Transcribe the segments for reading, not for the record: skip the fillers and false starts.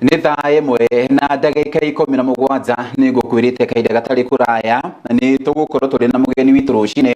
Nĩ thaa ĩmwe na ndagĩka 17 nĩngũkwĩrĩte kahinda gatarĩ kũraya nĩ tũgũkorwo tũrĩ na mũgeni witũ rũcinĩ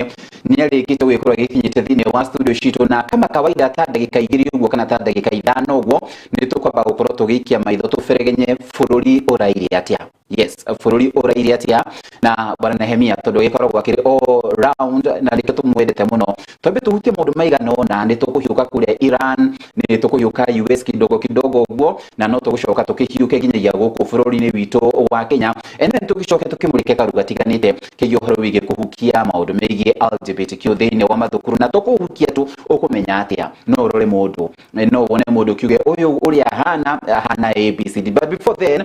nĩ arĩkĩte gwĩkora gĩkinyĩte thĩinĩ wa studio citũ, na kama kawaida ta ndagĩka 2 ũguo kana ta ndagĩka 5 ũguo nĩ tũkwamba gũkorwo tũgĩikia maitho tũberegenye bũrũri ũraire atĩa. Yes, bũrũri ũraire atĩa na bwana Nehemia tondũ gĩkoragwo akĩrĩ all round na nĩkĩo tũmwendete mũno. Twambe tũhutie maũndũ maigana ũna, nĩ tũkũhiũka kũrĩa Iran, nĩ tũkũhiũka US kidogo kidogo ũguo, na no tũgũcoka tũkĩhiũke nginyagia gũkũ bũrũri-inĩ witũ wa Kenya, and then tũgĩcoke tũkĩmũrĩke karuga tiganĩte kĩgiĩ ũhoro wĩgiĩ kũhukia maũndũ megiĩ LGBTQ thĩinĩ wa mathukuru, na tũkũhukia tu ũkũmenya atĩa no ũrore mũndũ, no wone mũndũ kiuge ũyũ ũrĩa hana ABCD. But before then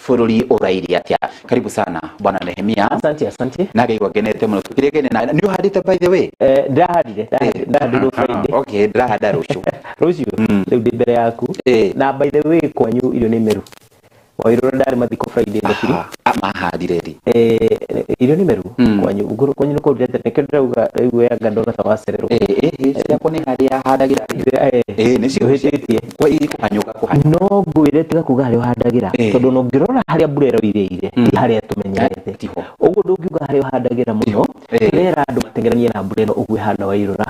bũrũri ũraire atĩa. Karibu sana bwana Nehemia. Asante. Na gaiwa genete mũno tukirigene na nĩ ũhandĩte by the way? Ndahandire Friday. Okay, ndahanda rũciũ. Rũciũ rĩu ndĩ mbere yaku. Na by the way kwanyu irio nĩ meru. Wairũra ndarĩ mathiko Friday ndokiri. Mahandire ri. Irio nĩ meru kwanyu nĩ kũndete nĩkĩo ndĩrauga rĩu yanga ndona ta wacererwo. Ciakwa nĩ harĩa handagĩra. Nĩcio hĩtĩtie. Kwa iri kũhanyũka kũhanyũka. No ngwĩre tiga kuga harĩa ũhandagĩra tondũ no ngĩrora harĩa mbura ĩroirĩire ti harĩa tũmenyerete. Ũguo ndũngiuga harĩa ũhandagĩra mũno rĩera andũ matengeranie na mbura ĩno ũguo ihana Wairũra.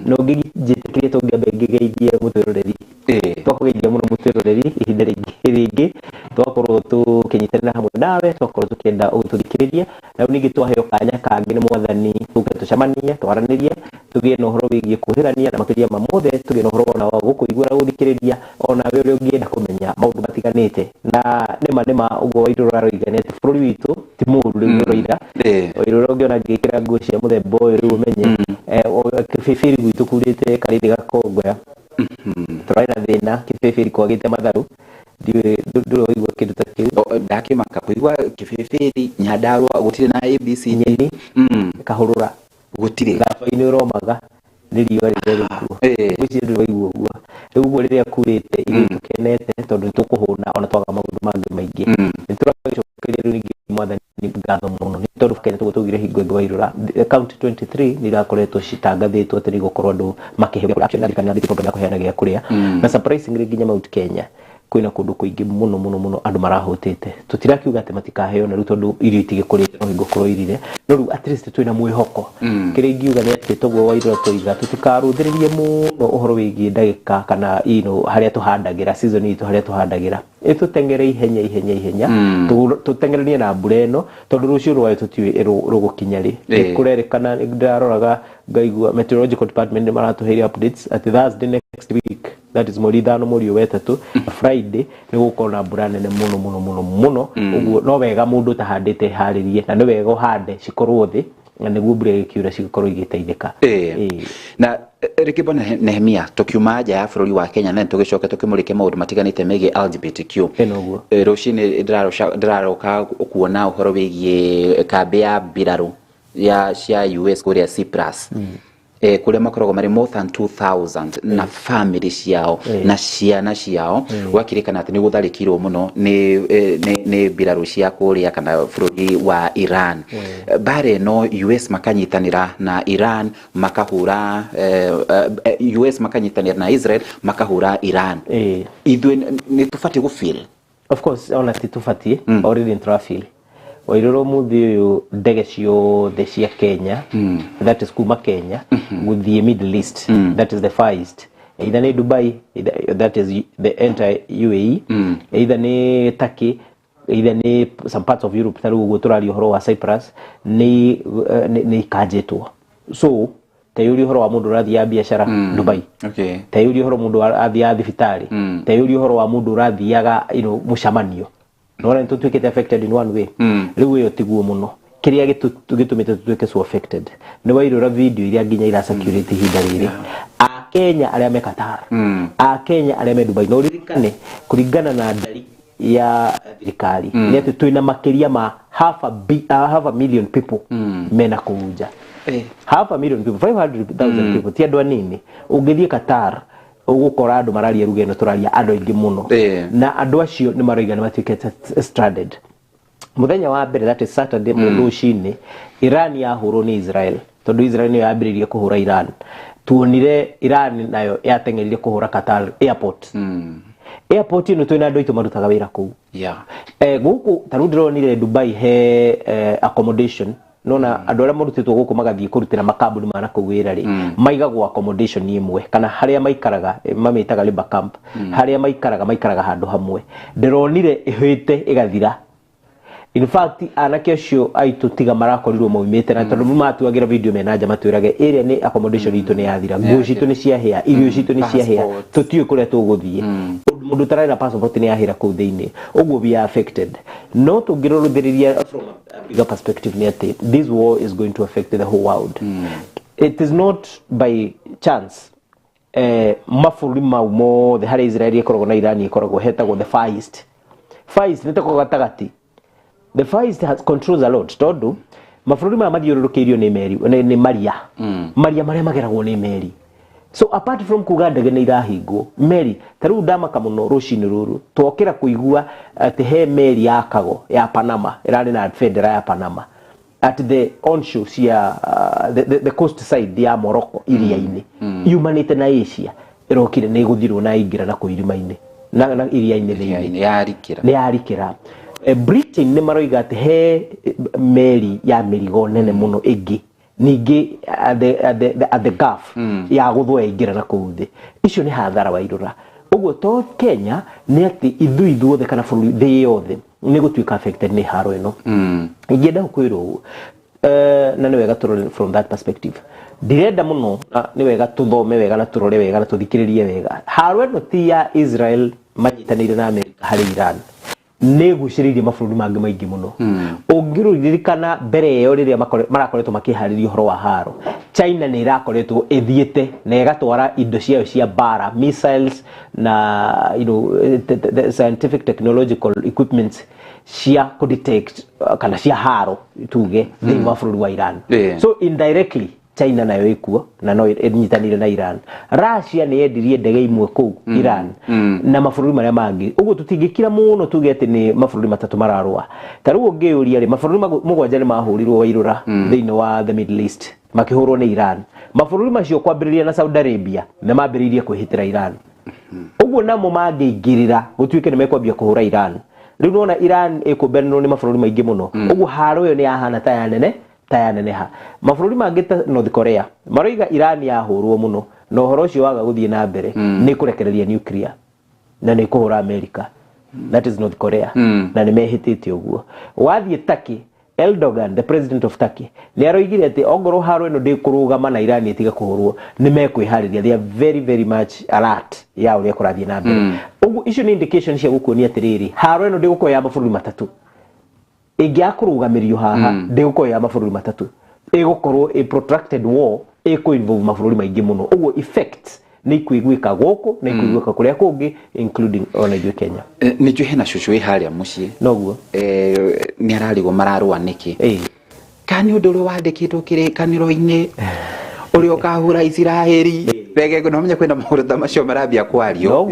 No ngĩjĩtĩkĩrie tũngĩambe ngĩgeithie mũtũroreri. Twakũgeithia mũno mũtũroreri ihinda rĩngĩ twakorwo tũkĩnyitanĩra hamwe nawe, twakorwo tũkĩenda ũtũthikĩrĩria, na ningĩ twaheo kanya kangĩ nĩ mwathani tũke tũcemanie twaranĩrie tũgĩe na ũhoro wĩgiĩ kũhĩrania na makĩria ma mothe tũgĩe na ũhoro ona wa gũkũigua na gũthikĩrĩria ona we ũrĩa ũngĩenda kũmenya maũndũ matiganĩte. Na nĩma ũguo Wairũra aroiganĩte bũrũri witũ ti mũũru rĩu ũroira. Wairũra ũngĩona ngĩkĩra nguo cia mũthemba ũyũ rĩu ũmenye kĩbĩbĩri gwitũ kurĩte karĩthĩ gakongoya. Tũrarĩ na thĩna kĩbĩbĩri kwagĩte matharũ. Ndĩroigua kĩndũ ta kĩu. Ndakĩmaka kũigua kĩbĩbĩri Nyandarua gũtirĩ na ABC nyeni kahũrũra gũtirĩ thabai-inĩ ũromaga nĩ riũa rĩrĩa rĩkuo. Ũcio ndĩroigua ũguo. Rĩu ũguo rĩrĩa kurĩte ithuĩ tũkenete tondũ nĩtũkũhũna ona twaga maũndũ mangĩ maingĩ. Nĩtũracokeria rĩu ningĩ mwathani ngatho mũno nĩ tondũ Kenya tũgũtũgire hingo ĩngĩ Wairũra. County 23 nĩirakoretwo citangathĩtwo atĩ nĩgũkorwo andũ makĩheo action na thirikari na program ya kũheana gĩa kũrĩa, na surprisingly nginya Mount Kenya kwĩna kũndũ kũingĩ mũno andũ marahũtĩte. Tũtirakiuga atĩ matikaheo na rĩu tondũ irio itigĩkũrĩte no hingũkorwo irire, no rĩu at least twĩna mwĩhoko. Kĩrĩa ingiuga nĩ atĩ toguo Wairũra tũiga tũtikarũthĩrĩrie mũno ũhoro wĩgiĩ ndagĩka kana harĩa tũhandagĩra season itũ harĩa tũhandagĩra. Tũtengere ihenya tũtengeranie na mbura ĩno tondũ rũciũ rwayo tũtiũĩ rũgũkinya rĩ. Kũrerĩkana ndaroraga ngaigua meteorological department maratũheire updates at Thursday next week, that is mweri ithano mweri wetatũ, Friday nĩ gũkorwo na mbura nene mũno. Ũguo no wega mũndũ tahandĩte harĩrie na nĩ wega ũhande cikorwo thĩ na nĩguo mbura ĩkiura cikorwo igĩteithĩka. Na rĩngĩ bwana Nehemia tũkiuma nja ya bũrũri wa Kenya na tũgĩcoka tũkĩmũrĩke maũndũ matiganĩte megiĩ LGBTQ. Rũcinĩ ndĩraroka kuona ũhoro wĩgiĩ kambĩ ya mbirarũ cia US kũrĩa Cyprus. Kũrĩa makoragwo marĩ more than 2,000 na family ciao na ciana ciao, gwakĩrĩkana atĩ nĩ gũtharĩkĩirwo mũno nĩ mbirarũ cia kũrĩa kana bũrũri wa Iran. Mbara ĩno US makanyitanĩra na Iran makahũra US makanyitanĩra na Israel makahũra Iran. Ithuĩ nĩ tũbatiĩ gũfeel? Of course ona ti tũbatiĩ, already nĩtũrafeel. Wairũra mũthĩ ũyũ ndege ciothe cia Kenya, that is kuma Kenya gũthiĩ Middle East, that is the Far East, either nĩ Dubai, that is the entire UAE, either nĩ Turkey, either nĩ some parts of Europe, tarĩ ũguo tũraria ũhoro wa Cyprus, nĩ ikanjĩtwo. So tayuri ũhoro wa mũndũ ũrathiĩ biacara Dubai, tayuri ũhoro mũndũ athiĩ thibitarĩ, tayuri ũhoro wa mũndũ ũrathiaga mũcemanio, no rĩ tũtuĩkĩte affected in one way. Rĩu ĩyo tiguo mũno kĩrĩa gĩtũmĩte tũtuĩke so affected nĩ Wairũra video iria nginya ira security hinda rĩrĩ a Kenya arĩa me Qatar, a Kenya arĩa me Dubai. No ririkane kũringana na ndari ya thirikari nĩ atĩ twĩna makĩria ma half a million people mena kũnja. Half a million people, 500,000 people ti andũ anini. Ũngĩthiĩ Qatar ugukora andu mararia ruga ino turaria andu aingi muno na andu acio ni maroiga ni matuikete stranded. Muthenya wa mbere, that is Saturday mundu ucini, Iran yahurwo ni Israel tondu Israel ni yambiririe kuhura Iran. Tuonire Iran nayo yatengerire kuhura Qatar airport. airport ino twina andu itu marutaga wira kuu guku taru ndironire Dubai he accommodation nona andu aria marutitwo guku magathie kurutira makambuni mana kuu wira ri maigagwo accommodation imwe kana haria maikaraga mamitaga labor camp haria maikaraga handu hamwe ndironire ihite igathira. In fact anake acio aitu tiga marakorirwo maumite na tondu matuagira video menaja matwirage area ni accommodation itu ni yathira nguo citu ni ciahia irio citu ni ciahia tutiwe kuria tuguthie mundu tarana passport ni yahira ku thiini uguo we are affected no tungirorithiriria from a bigger perspective ni ati this war is going to affect the whole world. It is not by chance mafururi mau mothe hari Israeli ikoragwo na Iran ikoragwo hetagwo the Far East nitako gatagati. The Far East has controls a lot. Tondu mafururi ma mathiururukiirio ni meri ni maria maria mageragwo ni meri. So apart from kuga ndege ni irahingwo meri taru ndamaka muno rucini ruru twokira kuigua ati he meri ya kago ya Panama irari na federa ya Panama at the onshore cia the coast side ya Morocco iria-ini yumanite na Asia irokire ni guthirwo na ingira na kuirima-ini na iria-ini thiini ni yarikira. Britain ne maroiga ati he meri ya merigo nene muno igi ningi at the Gulf ya guthwe ingira na kuuthi icio ni hathara wairura uguo to Kenya ni ati ithuothe kana bũrũri thĩ yothe ni gũtuĩka affected ni haro ino ingĩenda kwĩrwo na nĩ wega tũrore from that perspective ndirenda muno nĩ wega tũthome wega na tũrore wega na tũthikĩrĩrie wega haro ino ti ya Israel manyitanĩire na America harĩ Iran ne guciririe mabũrũri mangĩ maingĩ muno ũngĩrũririkana mbere ĩyo rĩrĩa marakoretwo makĩharĩria ũhoro wa haro China nĩ irakoretwo ĩthiĩte na ĩgatwara indo ciayo cia bara missiles na the scientific technological equipment cia kudetect kana cia haro tuge thĩinĩ wa bũrũri wa Iran. So indirectly China nayo ikuo na no inyitanire na Iran. Russia ni yendirie ndege imwe kuu Iran na mabũrũri maria mangi uguo tutingikira muno tuge ati ni mabũrũri matatu mararua taru ungiuria ri mabũrũri mugwanja ni mahurirwo wairura thĩinĩ wa the Middle East makihurwo ni Iran. Mabũrũri macio kwambĩrĩria na Saudi Arabia na mambĩrĩirie kwĩhĩtĩra Iran uguo namo mangĩingĩrĩra gũtuĩke nĩ mekwambia kũhũra Iran. Rĩu nona Iran ĩkũmbenwo ni mabũrũri maingĩ muno uguo haro ĩyo ni yahana ta yaneneha mabũrũri mangĩ ta North Korea maroiga Iran yahũrwo muno na ũhoro ũcio waga gũthiĩ na mbere nĩ kũrekereria nuclear na nĩ kũhũra America. That is North Korea na nĩ mehĩtĩte ũguo. Wathiĩ Turkey Erdogan the president of Turkey nĩ aroigire atĩ ongorwo haro ĩno ndĩkũrũgama na Iran ĩtiga kũhũrwo nĩ mekwĩharĩria they are very very much alert ya ũrĩa kũrathiĩ na mbere ũguo icio nĩ indication cia gũkuonia atĩrĩrĩ haro ĩno ndĩgũkorwo ya mabũrũri matatũ ĩngĩakũrũgamĩrio haha ndĩgũkorwo ya mabũrũri matatũ ĩgũkorwo a protracted war ĩkũ-involve mabũrũri maingĩ mũno ũguo effects nĩ ikuiguĩka gũkũ na ikuiguĩka kũrĩa kũngĩ including ona ithuĩ Kenya. Nĩ njũĩ hena cũcũ wĩ harĩa mũciĩ noguo nĩ ararigwo mararũa nĩkĩ kana nĩ ũndũ ũrĩa wandĩkĩtwo kĩrĩkanĩro-inĩ ũrĩa ũkahũra Isiraeli rege no menye kwenda maũndũ ta macio marambia kwario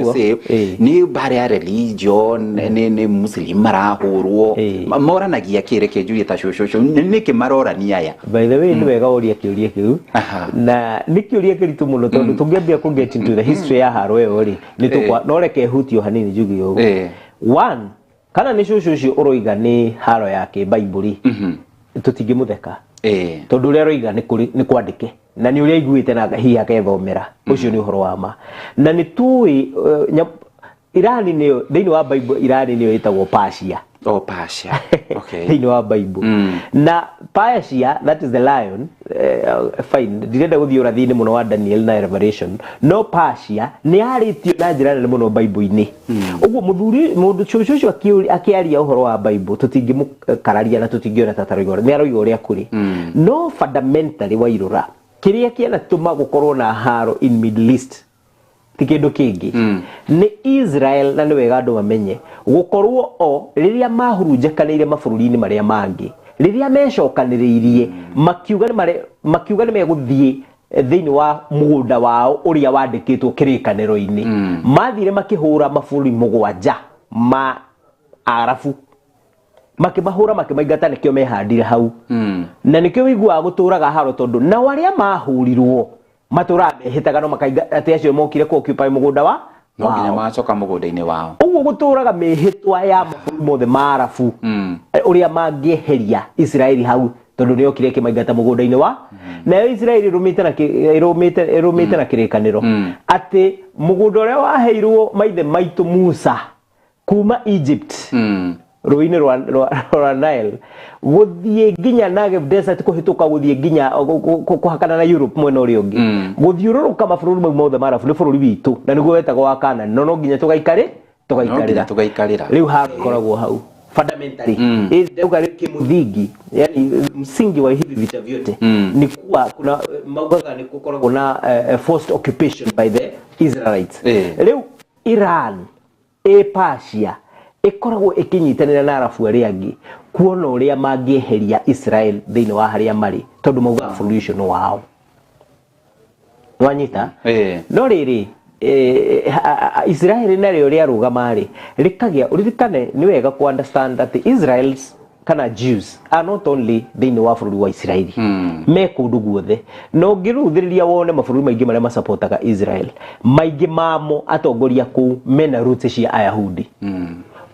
ni bare ya religion ni muslim marahũrwo moranagia kĩreke njũĩ ta cũcũ nĩkĩ marorania aya. By the way nĩ wega ũria kĩũria kĩu na nĩ kĩũria kĩritũ mũno tondũ tũngĩambia ku get into the history ya haro ĩyo rĩ nĩ tũkwa no reke hutio hanini njuge ũguo. One kana nĩ cũcũ ũcio ũroiga nĩ haro ya kĩbaibuli tũtingĩmũtheka tondu uria roiga ni kwandike na ni uria iguite na hihi akethomera ucio ni uhoro wa ma na ni tui Iran ni thiini wa Bible Iran ni itagwo Persia Persia okay thiini wa Bible na Persia that is the lion fine direnda guthiura thiini muno wa Daniel na Revelation no Persia ni aritio na njira nene muno Bible-ini uguo mundu cũcũ akiaria uhoro wa Bible tutingimukararia na tutingiona tataroiga ni aroiga uria kuri no fundamentally wairura kiria kiana tuma gukorwo na haro in Middle East tikindu kingi ni Israel na ni wega andu mamenye gukorwo o riria mahurunjekaniire mabũrũri-inĩ maria mangi riria mecokanĩrĩirie makiuga ni meguthie thiini wa mugunda wao uria wandĩkĩtwo kĩrĩkanĩro-inĩ mathire makihũra mabũrũri mũgwanja ma Arabu makimahũra makimaingata nikio mehandire hau na nikio wiguaga gũtũraga haro tondu na waria mahũrirwo matũra mehĩtaga no makainga ati acio mokire ku occupy mugunda no nginya macoka mugunda-ini wao uguo guturaga mihitwa ya mabũrũri mothe marabu uria mangieheria Israeli hau tondu nio kire kimaingata mugunda-ini wa nayo Israeli irumite na kirikaniro ati mugunda uria waheirwo maithe maitu Musa kuma Egypt ruini rwa Nile guthie nginya Negev desert kuhituka guthie nginya kuhakana na Europe mwena uri ungi guthiururuka mabũrũri mau mothe marabu ni bũrũri witu na niguo wetagwo wa Canaan no nginya tugaikarira riu hakoragwo hau fundamentally ndauga kimuthingi yani msingi wa hivi vita vyote ni kuwa kuna maugaga ni kukoragwo na forced occupation by the Israelites riu Iran Persia ikoragwo ikinyitanira na arabu aria angi kuona uria mangieheria Israel thiini wa haria mari tondu mauga solution wao wanyita no riri Israel nario ria rugamari rikagia uririkane ni wega ku understand that Israel's kana Jews are not only thiini wa bũrũri wa Israeli me kundu guothe no ngiruthiriria wone mabũrũri maingi maria masupportaga Israel maingi mamo atongoria ku mena roots cia Ayahudi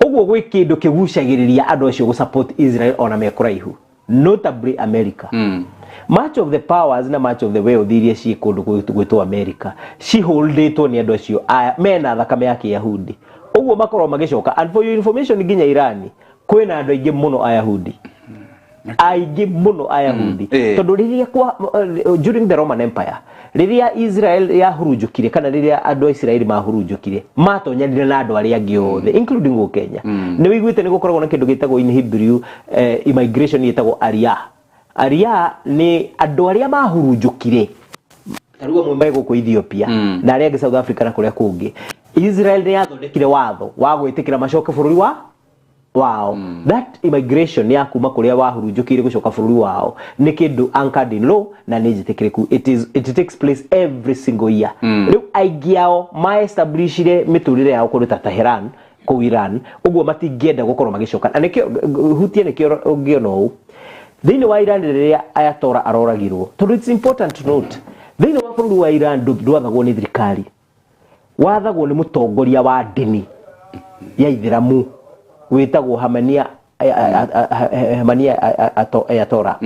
uguo gwi kindu kigucagiriria andu acio gu support Israel ona me kuraihu notably America much of the powers na much of the wealth iria ci kundu gwitwo America ci holdetwo ni andu acio mena thakame ya Kiyahudi uguo makorwo magicoka and for your information nginya Irani kwina andu aingi muno Ayahudi aingĩ muno Ayahudi tondu riria kwa during the Roman Empire riria Israel yahurunjukire kana riria andu a Israeli mahurunjukire matonyanire na andu aria angi othe including go Kenya ni wiguite ni gukoragwo na kindu gitagwo in Hebrew immigration yetagwo aria ni andu aria mahurunjukire taruga mwe guku Ethiopia na aria angi South Africa na kuria kungi Israel ni yathondekire watho wa gwitikira macoke bũrũri wao that immigration ya kuma kuria wahurunjukire gucoka bũrũri wao ni kindu anchored in law na ni jitikiriku it takes place every single year riu aigiao ma establishire miturire yao kundu ta Tehran ku Iran uguo matingienda gukorwo magicoka na nikio hutie nikio ungiona u thiini wa Iran riria Ayatollah aroragirwo tondu it's important to note thiini wa bũrũri wa Iran ndwathagwo ni thirikari wathagwo ni mutongoria wa dini ya Ithiramu wetagwo Hamania Ayatollah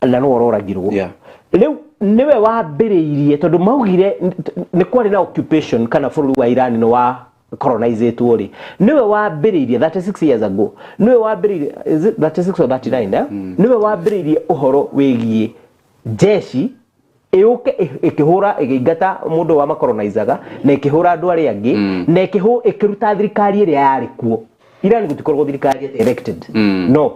na no ororagirwo riu niwe wambiriirie tondu maugire ni kwari na occupation kana bũrũri wa Iran no wa colonized ri niwe wambiriirie 36 years ago niwe wambiriirie 36 or 39 niwe wambiriirie uhoro wigie jeshi iuke ikihura igingata mundu wa makolonizaga na ikihura andu aria angi na ikiruta thirikari iria yari kuo Iran gutikorwo thirikari elected no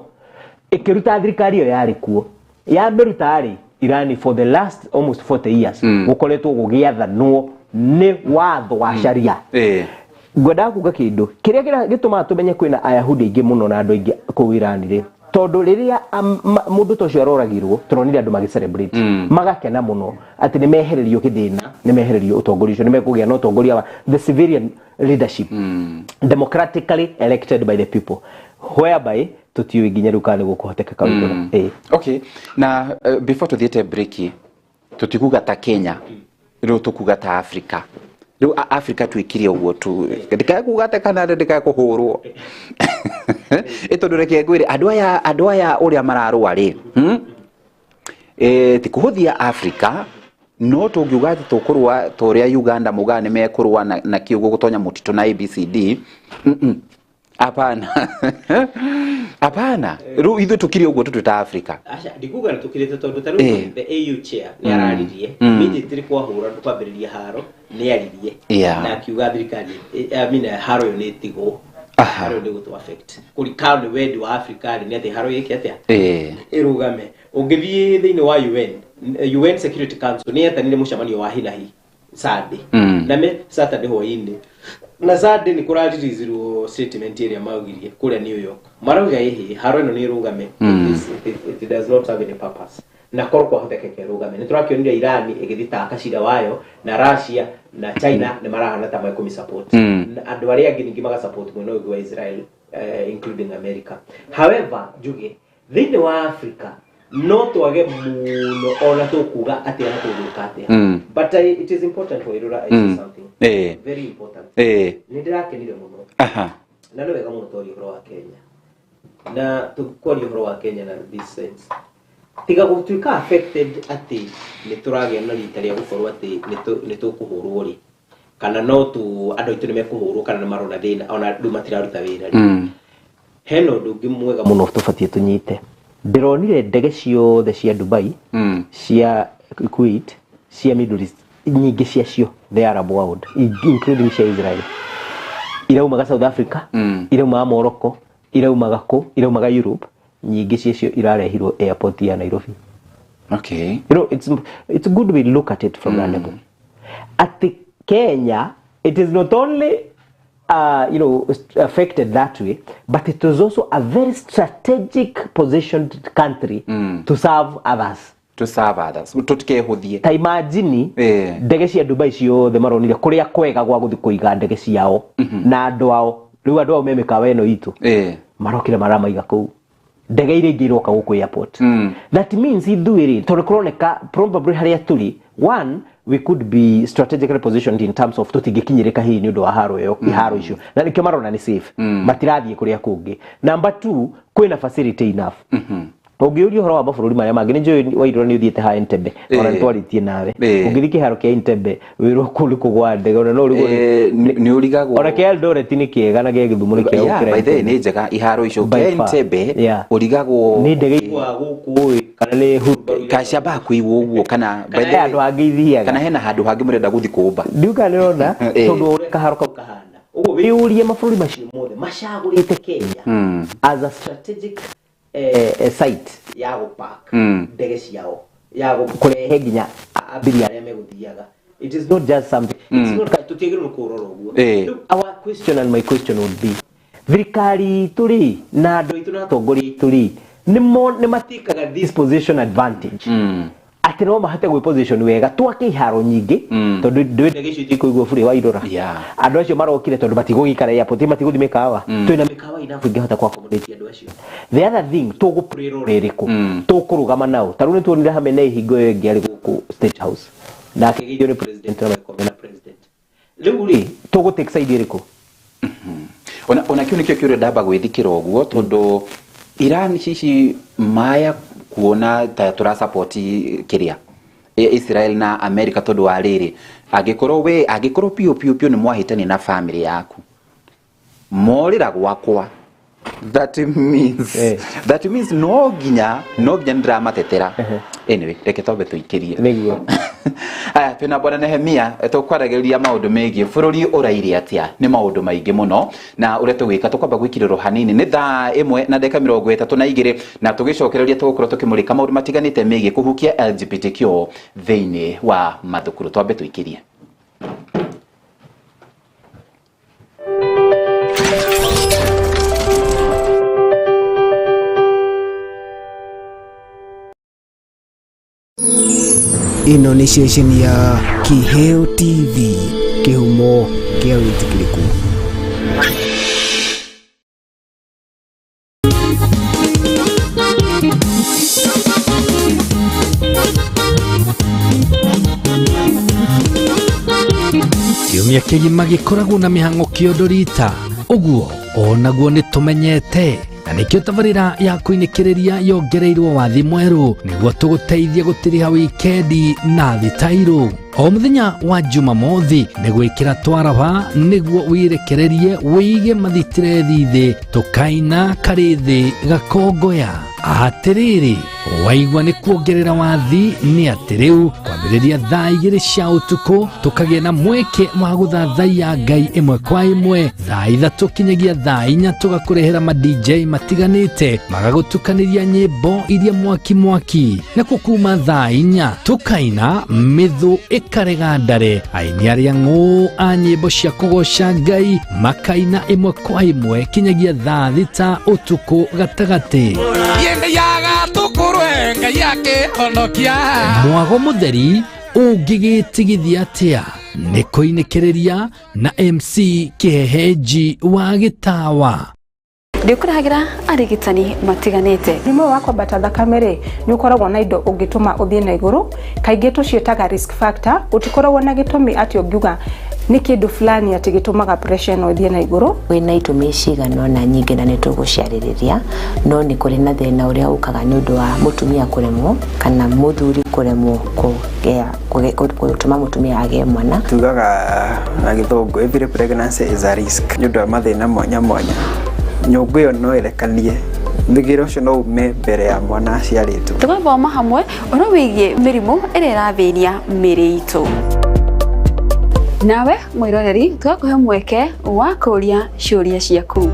ikiruta thirikari iyo yari kuo ya meruta ari Iran for the last almost 40 years gukoretwo gugiathanwo ni watho wa sharia ngoda kuga kindu kiria gituma tumenye kwina Ayahudi aingi muno na andu aingi ku Iran ri tondu riria mundu tocio aroragirwo turonire andu magi celebrate magakena muno ati ni mehererio kithina ni mehererio utongoria ucio ni mekugia no utongoria wa the civilian leadership democratically elected by the people whereby tutiwe nginya rukani gukuhoteka karugo okay na before to the break tutikuga ta Kenya ro tukuga ta Africa ro Africa twikirie uguo tu ndikakuga ta Canada ndikakuhurwo tondu reke ngwire andu aya uria mararwa ri tikuhuthia Africa no tungiuga ati tukurwa turia Uganda mugane mekurwa na kiugo gutonya mutito na ABCD apana ru ithu tukirie uguo tututa Africa acha ndikuga tukirite tondu taru the AU chair ni araririe immediately kwa hura kwambiriria haro ni aririe na kiuga thirikari haro yo ni tigo haro ni gutu affect kuri kaunti wendi wa Africa ni ati haro yake atia irugame ungithie thiini wa UN Security Council ni etanire mucamanio wa hilahi Saturday na me Saturday hoini na Saturday ni kuraririzirwo statement area maugirie kule New York marauga hihi haro ino ni rugame it does not have any purpose na korko hotekeke rugame ni turakionira Iran igithita akashira wayo na Russia na China ni marahana ta mai support andu aria angi ningi maga support mwena wa Israel including America however juge thiini wa Africa no twage muno ona tukuga ati ana tuguka atia but it is important for Irura I say something very important nindirakenire muno na no wega muno tori horo wa Kenya na tukori horo wa Kenya na this sense tiga gutuika affected ati nituragia na rita ria gukorwo ati nitukuhurwo ri kana no tu andu itu nimekuhurwo kana marona thina ona ndu matiraruta wira ri heno ndungi mwega muno tubatie tunyite ndironire ndege ciothe cia Dubai cia Kuwait cia Middle East nyingi cia cio the Arab world including cia Israel iraumaga South Africa iraumaga Morocco iraumaga ku iraumaga Europe nyingi cia cio irarehirwo airport ya Nairobi. Okay, you know it's good we look at it from that level. At Kenya it is not only affected that way, but it is also a very strategic positioned country to serve others. Tutikehuthie ta imagine ndege cia Dubai ciothe maronire kuria kwega gwa guthi kuiga ndege ciao na andu ao riu andu ao memekawa eno itu marokire maramaiga kuu ndege ire ngiroka guku airport. That means ithuiri turukuroneka probably haria turi one we could be strategically positioned in terms of tutigikinyirika hii ni undu wa haro yo iharo icio na nikio marona ni safe matirathie kuria kungi. Number 2 kwina facility enough Ugiurio horo wa mabũrũri marĩa mangĩ nĩnjũĩ Wairũra nĩ ũthiĩte ha Entebbe ona nĩtwarĩtie nawe ũngĩthiĩ kĩharo kĩa Entebbe wĩrwo kũrĩ kũgwa ndege ona no ũrigwo nĩ ũrigagwo ona kĩa Eldoret nĩ kĩega na gĩa Gĩthumo nĩ kĩega gũkĩra by the way nĩ njega iharo icio kĩa Entebbe ũrigagwo nĩ ndege igwa gũkũ kana nĩ hurumbarũ kacamba kuiwo ũguo kana by the way andũ angĩ ithiaga kana hena handũ hangĩ mũrenda gũthi kũmba ndiuka nĩrona tondũ ũreka kaharo kau kahana ũguo wĩyũrie mabũrũri macio mothe macagũrĩte Kenya as a strategic site ya go park ndege ciao ya go kurehe nginya abiria arĩa meguthiaga. It is not just something it's not tutiagĩrĩrwo kũrora ũguo. Our question and my question would be thirikari turi na andũ aitũ na atongoria turi nĩ matikaga this position advantage ati no mahate gwe position wega twake iharo nyingi tondu ndwende gicu tikuigwo bure Wairũra andu acio marokire tondu batigugikara airport matiguthi mikawa twina mikawa ina ingihota kwa accommodate andu acio. The other thing tugupuriro ririku tukurugama nao taru ni tuonire hamwe na ihingo yengi ari guku State House na akigithio ni president na komena president riu ri tugutake side iriku ona kiu nikio kiure ndamba gwithikira uguo tondu Iran hihi maya kuona ta tura support kiria Israel na America tondu wa riri agikorwo pio ni mwahitani na family yaku morira gwakwa that means no ginya ndramatetera anyway reke tobe tuikirie niguo aya twina bwana Nehemia tukwarageria maundu megie bururi urairi atia ni maundu maingi muno na urete gwika tukwamba gwikiriro hanini ni thaa 1:32 na tugicokereria tugukorwo tukimurika maundu matiganite megie kuhukia LGBTQ thiini wa mathukuru twambe tuikirie. Ino ni ceceni ya Kiheo TV, kihumo kia witikiriku. Kiumia kĩgima gĩkoragwo na mĩhang'o kĩondo rita ũguo onaguo nĩtũmenyete na nikio tabarira ya kuinĩkĩrĩria yongereirwo wathi mwerũ nĩguo tũgũteithie gũtiriha wikendi na thitairũ o mũthenya wa Jumamothi nĩ gwĩkĩra twaraba nĩguo wirekererie wĩige mathitire thithĩ tũkaina karĩ thĩ gakongoya atiriri waigwa nĩ kuongerera wathi nĩ atĩ rĩu kwambĩrĩria thaa 2 cia ũtukũ tũkagĩa na mweke wa gũthathaiya Ngai ĩmwe kwa ĩmwe thaa 3 kinyagia thaa 4 tũgakũrehera ma DJ matiganĩte magagũtukanĩria nyĩmbo iria mwaki na kuma thaa 4 tũkaina mĩthũ ĩkarega ndare aini arĩa ng'ũ a nyĩmbo cia kũgoca Ngai makaina ĩmwe kwa ĩmwe kinyagia thaa 6 ũtukũ gatagatĩ Ngai yake honokia mwago mutheri ũngĩgĩtigithia atĩa nĩ kũinĩkĩrĩria na MC Kĩhehenji wa Gĩtawa. ndikuragira arigitani matiganite. Mũrimũ wa kwambata thakame rĩ nĩ ũkoragwo na indo ũngĩtũma ũthiĩ na igũrũ, kaingĩ tũciĩtaga risk factor. Gũtikoragwo na gĩtũmi atĩ ũngiuga nĩ kĩndũ fulani atĩ gĩtũmaga pressure ĩno ĩthiĩ na igũrũ. Wĩna itũmi cigana na nyingĩ na nĩtũgũciarĩrĩria, no nĩ kũrĩ na thĩna ũrĩa ũkaga nĩ ũndũ wa mũtumia kũremwo kana mũthuri kũremwo gũtũma mũtumia agĩe mwana. Tugaga na gĩthũngũ, every pregnancy is a risk nĩ ũndũ wa mathĩna mwanya mwanya. Nyũngũ ĩyo no ĩrekanie thigiro ũcio no ume mbere ya mwana aciarĩtwo. Tũgathoma hamwe ũhoro wĩgiĩ mĩrimũ ĩrĩa ĩrathĩnia mĩrĩ itũ. Nawe mwĩroreri tũgakũhe mweke wa kũria ciũria ciaku.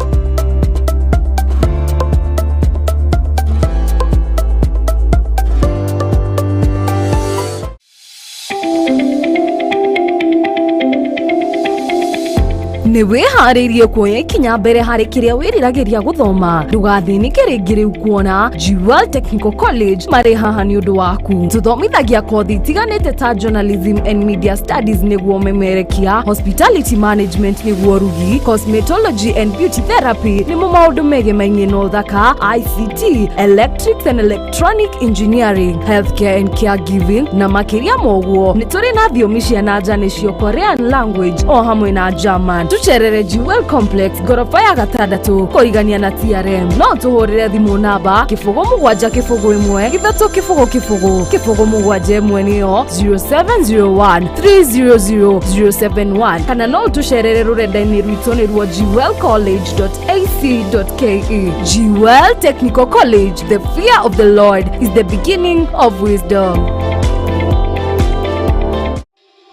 Nĩ wĩharĩirie kuoya ikinya mbere harĩ kĩrĩa wĩriragĩria gũthoma. Ndũgathĩnĩke rĩngĩ rĩu kuona Jewel Technical College marĩ haha nĩ ũndũ waku. Tũthomithagia kothi itiganĩte ta journalism and media studies nĩguo memerekia, hospitality management nĩguo ũrugi, cosmetology and beauty therapy nĩmo maũndũ megemainie na ũthaka, ICT, electrics and electronic engineering, healthcare and caregiving na makĩria moguo. Nĩ tũrĩ na thiomi cia nanja nĩcio Korean language o hamwe na German. Tucerere Jewel Complex gorofa ya gatandatũ kũigania na TRM. No tũhũrĩre thimũ namba 0771 nĩyo 0701 300 071 kana no tucerere rũrenda-inĩ rwitũ nĩruo jewelcollege.ac.ke. Jewel Technical College, the fear of the Lord is the beginning of wisdom.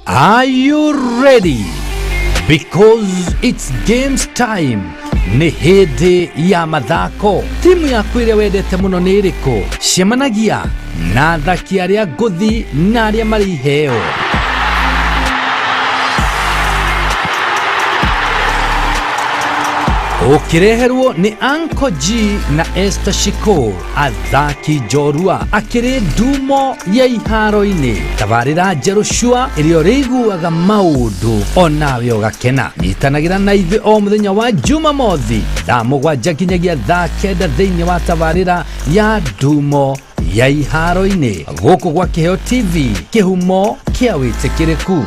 Are you ready? Because it's games time. Nĩ hĩndĩ ya mathako. Timu yaku ĩrĩa wendete mũno nĩ ĩrĩkũ? Cemanagia na athaki arĩa ngũthi na arĩa marĩ iheo. Ukireherwo ni Uncle G na Esther Shiko, athaki njorua akĩrĩ ndumo ya iharo-inĩ. Tabarĩra njerũ cua ĩrĩa ũrĩiguaga maũndũ onawe ũgakena. Nyitanagĩra na ithuĩ o mũthenya wa Jumamothi thaa 7 nginyagia thaa 9 thĩinĩ wa tabarĩra ya ndumo ya iharo-inĩ gũkũ gwa Kĩheo TV, kĩhumo kĩa wĩtĩkĩrĩku.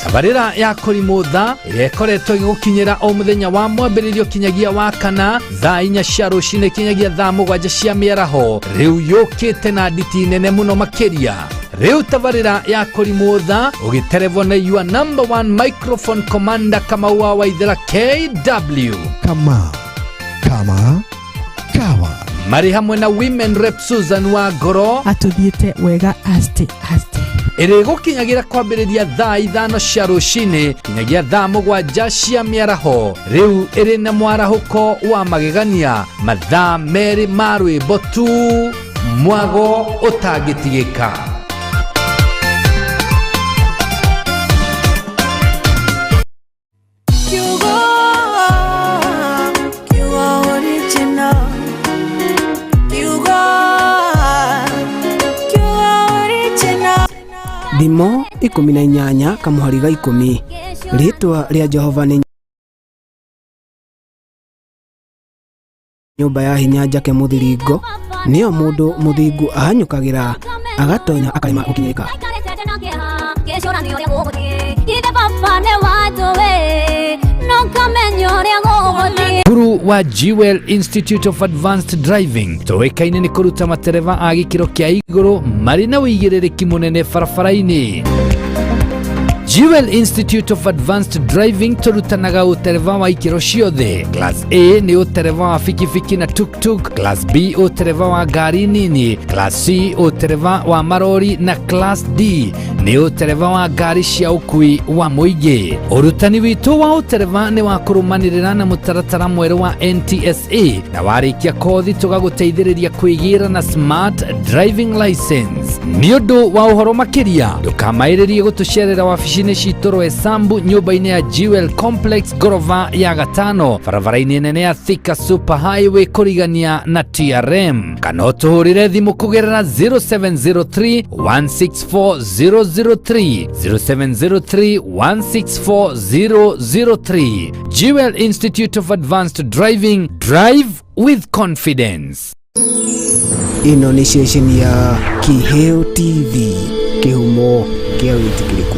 Tabarĩra ya Korimotha ĩrĩa ĩkoretwo ĩgũkinyĩra o mũthenya wa mwambĩrĩrio kinyagia wa kana thaa 4 cia rũcinĩ kinyagia thaa 7 cia mĩaraho, rĩu yũkĩte na nditi nene mũno makĩria. Rĩu tabarĩra ya Korimotha ũgĩterevwo na your number 1 microphone commander Kamau wa Waithera KW. Kawa Marĩ hamwe na women rep Susan wa Ngoro. Atũthiĩte wega aste. Ĩrĩ gũkinyagira kwambĩrĩria thaa 5 cia rũcinĩ kinyagia thaa 7 cia mĩaraho, rĩu ĩrĩ na mwarahũko wa magegania, mathaa merĩ ma rwĩmbo tu, mwago ũtangĩtigĩka. Thimo 18 kamuhari ga 10. Rĩtwa rĩa Jehova nĩ nyũmba ya hinya njake mũthiringo, nĩyo mũndũ mũthingu ahanyũkagĩra agatonya akarema gũkinyĩrĩka. Guru wa Jewel Institute of Advanced Driving tũĩkaine nĩ kũruta matereva a gĩkĩro kĩa igũrũ marĩ na ũigĩrĩrĩki mũnene barabara-inĩ. Jewel Institute of Advanced Driving tũrutanaga ũtereva wa ikĩro ciothe. Class A nĩ ũtereva wa fikifiki na tuk-tuk, Class B ũtereva wa ngari nini, Class C ũtereva wa marori na Class D nĩ ũtereva wa ngari cia ũkui wa mũingĩ. Ũrutani witũ wa ũtereva nĩ wa kũrũmanĩrĩra na mũtaratara mwerũ wa NTSA, na warĩkia kothi tũgagũteithĩrĩria kwĩgĩra na smart driving license. Nĩ ũndũ wa ũhoro makĩria ndũkamaĩrĩrie gũtũcerera wabici wabici-inĩ citũ Rwesambu nyũmba-inĩ ya Jewel Complex ngorofa ya gatano barabara-inĩ nene ya Thika Super Highway kũrigania na TRM, kana ũtũhũrĩre thimũ kũgerera 0703 164003 0703 164003. Jewel Institute of Advanced Driving, drive with confidence. Ino ni ceceni ya Kiheo TV, kihumo kia witikiriku.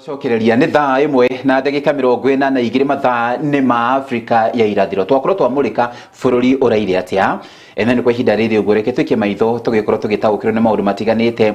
Cokereria nĩ thaa ĩmwe na ndagĩka 42 mathaa nĩ ma Afrika ya irathĩro. Twakorwo twamũrĩka bũrũri ũraire atĩa, ene nĩ kwa ihinda rĩrĩ ũguo reke twĩke maitho tũgĩkorwo tũgĩtaũkĩrwo nĩ maũndũ matiganĩte.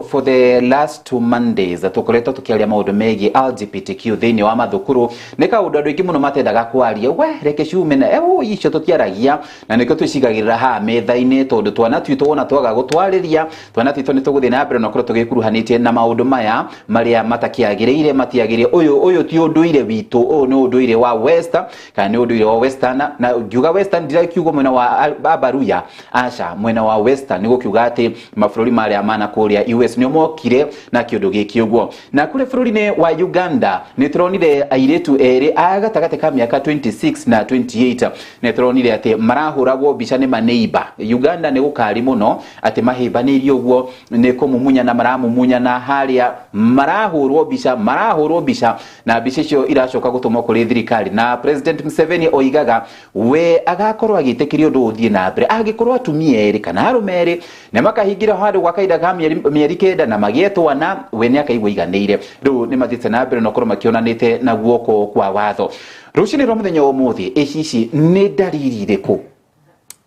For the last 2 Mondays tũkoretwo tũkĩaria maũndũ megiĩ LGBTQ thĩinĩ wa mathukuru. Nĩ kaũndũ andũ aingĩ mũno matedaga kwaria, we reke ciume na icio tũtiaragia, na nĩkĩo twĩcigagĩrĩra haha metha-inĩ tondũ twana twitũ wona twaga gũtwarĩria, twana twitũ nĩ tũgũthiĩ na mbere na korwo tũgĩkuruhanĩtie na maũndũ maya marĩa matakiagĩrĩire matiagĩrĩire. Ũyũ ti ũndũire witũ, ũyũ nĩ ũndũire wa West, kana nĩ ũndũire wa Western, na ngiuga Western ndirakiuga mwena wa Babaruya, aca mwena wa Western nĩ gũkiuga atĩ mabũrũri marĩa mana kũrĩa US nĩo mokire na kĩũndũ gĩkĩ ũguo. Na kũrĩ bũrũri-inĩ wa Uganda nĩ tũronire airĩtu erĩ a gatagatĩ ka mĩaka 26 na 28 nĩ tũronire atĩ marahũragwo mbica nĩ maneiba. Uganda nĩ gũkari mũno atĩ mahĩmbanĩirio ũguo nĩ kũmumunya na maramumunya na harĩa marahũrwo mbica na mbica icio iracoka gũtũmwo kũrĩ thirikari, na President Museveni oigaga we agakorwo agĩtĩkĩria ũndũ ũthiĩ na mbere angĩkorwo atumia erĩ kana arũme erĩ nĩ makahingira handũ gwa kahinda ka mĩeri 9 na magĩetwana, we nĩ akaigua iganĩire. Rĩu nĩ mathiĩte na mbere na gũkorwo makĩonanĩte na guoko kwa watho. Rũcinĩ rwa mũthenya wa ũmũthĩ ici nĩ ndariri irĩkũ?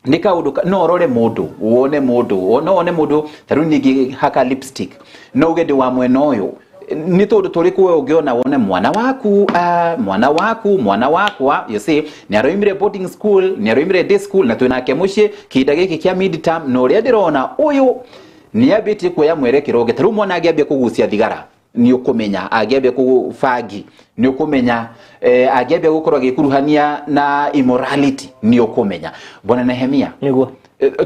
Nĩ kaũndũ no ũrore mũndũ wone mũndũ tarĩu ningĩ haka lipstick no uge ndĩ wa mwena ũyũ nĩ tondũ tũrĩkũ wewe ũngĩona wone mwana wakwa you see nĩ aroimire boarding school, nĩ aroimire day school na twĩnake mũciĩ kĩhinda gĩkĩ kĩa midterm, na ũrĩa ndĩrona ũyũ nĩ ambĩtie kuoya mwerekero ũngĩ. Tarĩu mwana angĩambia kũgucia thigara nĩ ũkũmenya, angĩambia kũbangi nĩ ũkũmenya, angĩambia gũkorwo agĩkuruhania na immorality nĩ ũkũmenya. Bwana Nehemia, nĩguo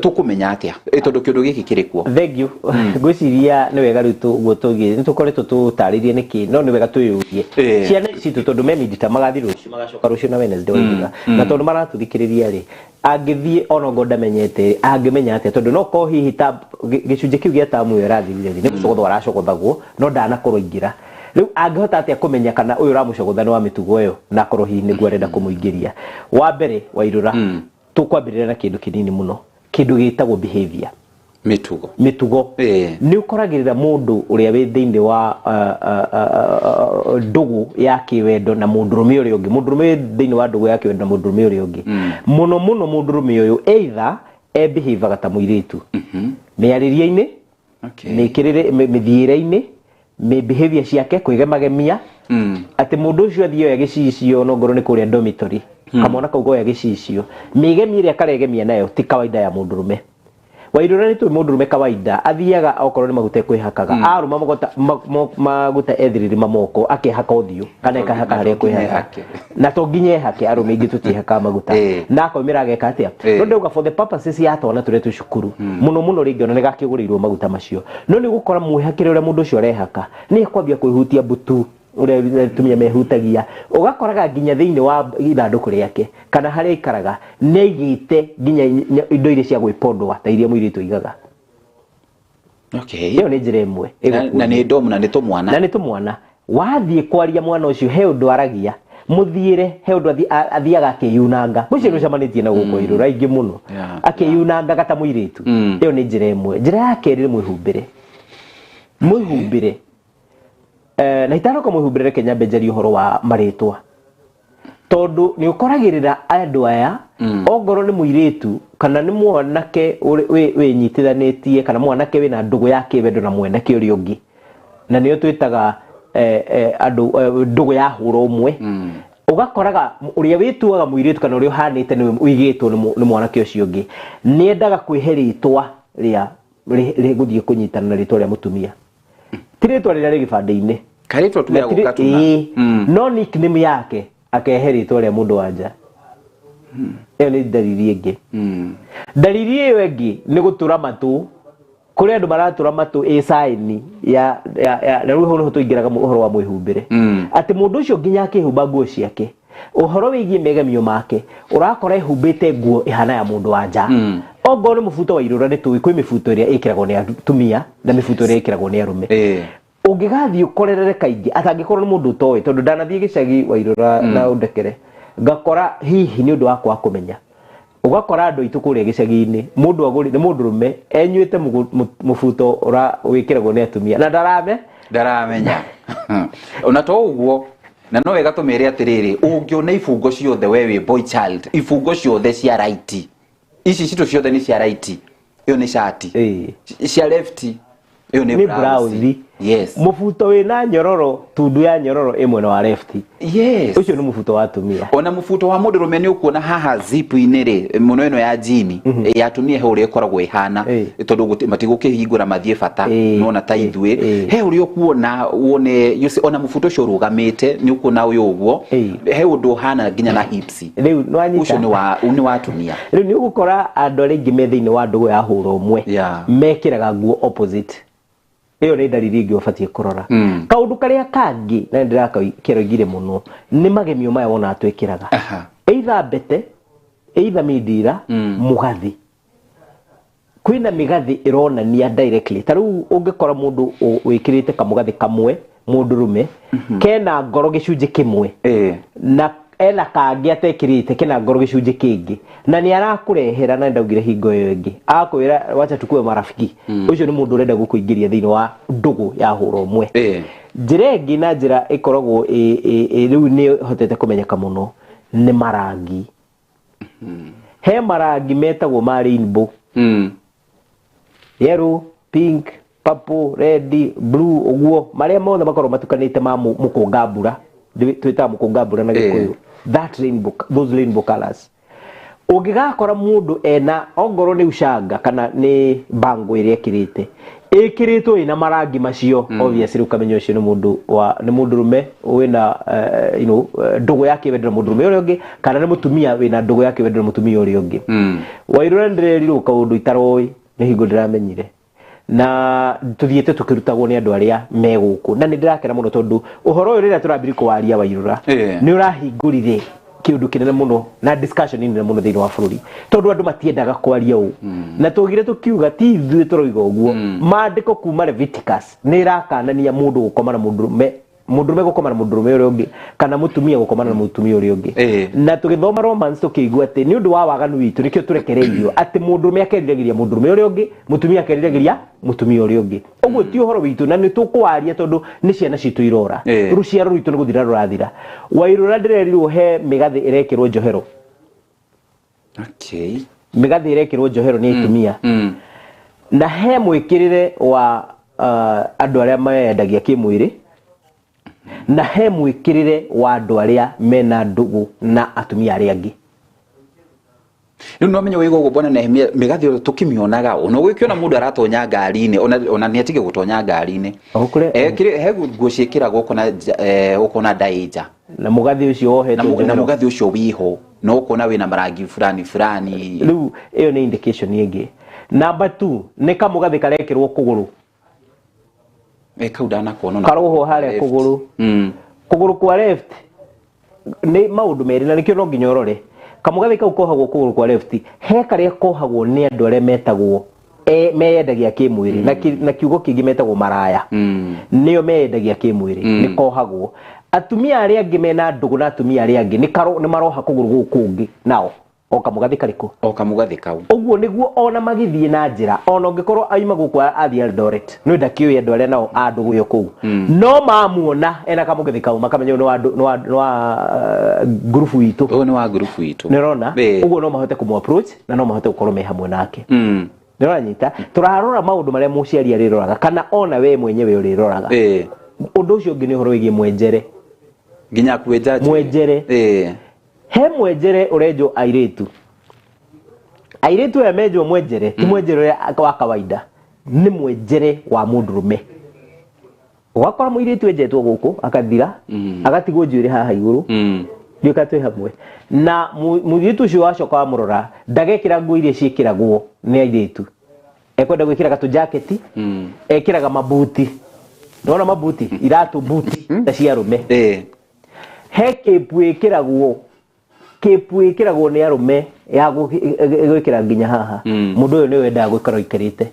tukumenya atia tondu kindu giki kiri kuo? Thank you. Ngwiciria ni wega ritu guo tugi ni tukoretwo tutaririe niki no ni wega tuyurie ciana ici tondu me midita magathi rucio magacoka rucio na Wednesday waiga na tondu maratuthikiriria ri angithie onogo ndamenyete angimenya atia tondu no ko hihi ta gicunje kiu gia tamu yarathirire ni gucogotho aracogothagwo no ndanakorwo ingira riu angihota atia kumenya kana uyu ramucogothana wa mitugo yo na korwo hihi niguo arenda kumuingiria. Wa mbere Wairura tukwambirira na kindu kinini muno, kindu gitagwo behavior, mitugo ni ukoragirira mundu uria wi thiini wa ndugu ya kiwendo na mundurume uria ungi, mundurume thiini wa ndugu ya kiwendo na mundurume uria ungi muno mundurume uyu either behave ta muiritu miariria-ini mikirire mithiire-ini behavior ciake kwigemagemia ati mundu ucio athio ya gicicio no ngoro ni kuria dormitory kamona kaugo ya gicicio migemia iria karegemia nayo ti kawaida ya mundurume. Wairura ni tu mundurume kawaida athiaga okorwo ni maguta kwihakaga aruma maguta ethiriri mamoko akihaka uthio kana ikahaka haria kwihaka na to nginye hake arume ingi tutihaka maguta na akomira ageka atia no ndauga for the purposes ya twana ture tucukuru muno ringiona ni gakigurirwo maguta macio no ni gukora mwihakire uria mundu ucio arehaka ni akwambia kwihutia butu uria tumia mehutagia ugakoraga nginya thiini wa ithanduku riake kana haria ikaraga ni igite nginya indo iria cia gwipondwa ta iria muiritu igaga. Iyo ni njira imwe na ni ndomu na ni tumwana wathie kwaria mwana ucio he undu aragia muthiire he undu athiaga akiyunanga mucio rucamanitie na guko Irura ingi muno akiyunanga gata muiritu. Iyo ni njira imwe. Njira ya keri mwihumbire na itaroka mwihumbire Kenya benjeri uhoro wa maritwa tondu ni ukoragirira andu aya ongoro ni muiritu kana ni mwanake we nyitithanitie kana mwanake wina ndugu yake wendo na mwanake uri ungi na niyo twitaga andu ndugu ya huro umwe ugakoraga uria wituaga muiritu kana uria hanite ni uigitwo ni mwanake ucio ungi ni endaga kwiheritwa ria guthie kunyitana na ritwa ria mutumia tiritwa rira ri gibande-ini Karitwa tu ya gukatuna. No nickname yake akeheritwo ria mundu wanja. Iyo ni dalili ĩngĩ. Dalili ĩyo ĩngĩ nĩ gũtura matu. Kuri andu maratura matu sign ya na ruho no tuingiraga uhoro wa mwihumbire. Ati mundu ucio nginya akihumba nguo ciake. Uhoro wigie megamio make urakora ihumbite nguo ihana ya mundu wanja. Ogo ni mufuto wa irura ni tuwi kwi mifuto iria ikiragwo ni atumia na mifuto iria ikiragwo ni arume. Ungigathi ukorerere kaingi atangikorwo ni mundu towe tondu ndanathie gicagi wa irura na undekere ngakora hihi ni undu wakwa kumenya ugakora andu itu kuria gicagi-ini mundu aguri ni mundu rume enyuite mufuto ura wikiragwo ni atumia na ndaramenya ona to uguo na no wega tumire atiriri ungiona ifungo ciothe wewe boy child ifungo ciothe cia right ici cito ciothe ni cia right iyo ni shati cia left iyo ni blouse. Yes. Mufuto wina nyororo tundu ya nyororo imwe na wa left. Yes. Ucio ni mufuto wa atumia. Ona mufuto wa mundu rume ni ukuona haha zip inere muno ino ya jini ya atumia he uri ikoragwo ihana tondu matigukihingura mathie bata nona ta ithwe he uri ukuona wone ona mufuto ucio rugamite ni ukuona uyo uguo he undu hana nginya na hips. Riu nwanyita ucio ni wa atumia. Riu ni ugukora andu aringi me thiini wa ndugu ya huro umwe mekiraga nguo opposite. Iyo ni dalili ĩngĩ ubatie kurora. Kaundu karia kangi na ndirakirogire muno ni magemio maya wona atwikiraga. Either bete, either midira, mugathi. Kwina migathi ironania directly. Taru ungikora mundu wikirite kamugathi kamwe, mundu rume, kena ngoro gicunje kimwe. Na ena kangi atekirite kena ngoro gicunje kingi. Na ni arakurehera na ndaugire hingo iyo ingi. Akwira wacha tukue marafiki. Ucio ni mundu urenda gukuingiria thiini wa ndugu ya huro mwe. Njira na njira ikoragwo riu ni hotete kumenyeka muno ni marangi. He marangi metagwo ma rainbow. Yellow, pink, purple, red, blue, uguo maria mothe makorwo matukanite ma mukungambura. Twita mukungambura na Gikuyu. That rainbow, those rainbow colors. Ugigakora mundu ena ongoro ni ushanga kana ni bango iria kirite ikiritwo ina marangi macio obviously ukamenya ucio ni mundu rume wina ndugu yake wendera mundu rume uria ungi kana ni mutumia wina ndugu yake wendera mutumia uria ungi wairura ndireriruka kaundu itaroi ni hingo ndiramenyire na tuthiete tukirutagwo ni andu aria meguku na nindirakena muno tondu uhoro uyu rira turambiri kuwaria wairura ni urahingurire kiundu kinene muno na discussion nene muno thiini wa bururi tondu andu matiendaga kwaria u na tugire tukiuga ti ithuĩ turoiga uguo maandiko kuma Leviticus ni rakanania mundu gukoma na mundu rume gukoma na mundu rume uria ungi kana mutumia gukoma na mutumia uria ungi na tugithoma Romans tukigua ati ni undu wa waganu witu nikio turekereirio ati mundu rume akeriragiria mundu rume uria ungi mutumia akeriragiria mutumia uria ungi uguo ti uhoro witu na ni tukwaria tondu ni ciana citu irora ruciaro rwitu ni guthira rurathira wairura ndirerirwo he migathi irekirwo njohero migathi irekirwo njohero ni itumia na he mwikirire wa andu aria maendagia kimwiri na he mwikirire wa andu aria mena ndugu na atumia aria angi no menye wigo gubona na migathi tukimionaga ono gwikiona mundu aratonya ngari-ini ona ni atige gutonya ngari-ini he nguo ciikiragwo ukona danger na mugathi ucio wohetwo na mugathi ucio wiho no ukona wina marangi fulani riu iyo ni indication ingi. Number 2 ni kamugathi karekirwo kuguru kaudana kono na karoho haria kuguru kwa left ni maundu meri na nikio no nginya urore kamugathi kau kohagwo kuguru kwa left he karia kohagwo ni andu aria metagwo meyendagia kimwiri na kiugo kingi metagwo maraya niyo meyendagia kimwiri ni kohagwo atumia aria angi mena ndugu na atumia aria angi ni maroha kuguru gukungi nao okamugathi kariko okamugathi kau uguo niguo ona magithie na njira ona ungikorwo aima gukwa athi Eldoret no ndakio andu aria nao andu guyo kuu no mamuona ena kamugathi kau makamenya no wa group witu no wa group witu nirona uguo no mahote kumu approach na no mahote gukorwo me hamwe nake niranyita turarora maundu maria muciari ariroraga kana ona we mwenyewe uriroraga undu ucio ngi ni horo wigi mwenjere nginya kwenja mwenjere he mwenjere urejo airetu ya mejo mwenjere ti mwenjere wa kawaida ni mwenjere wa mundu rume Ugakora muiritu ejetwo guku akathira agatigwo njwire haha iguru ndio twi hamwe na muiritu ucio wacoka wamurora ndagekira nguo iria ciikiragwo ni airitu ekwenda gwikira gatu jacket ekiraga mabuti ndona mabuti iratu buti ta cia rume he kepu ikiragwo ni arume ya gwikira nginya haha mundu uyu ni wenda gwikara ikarite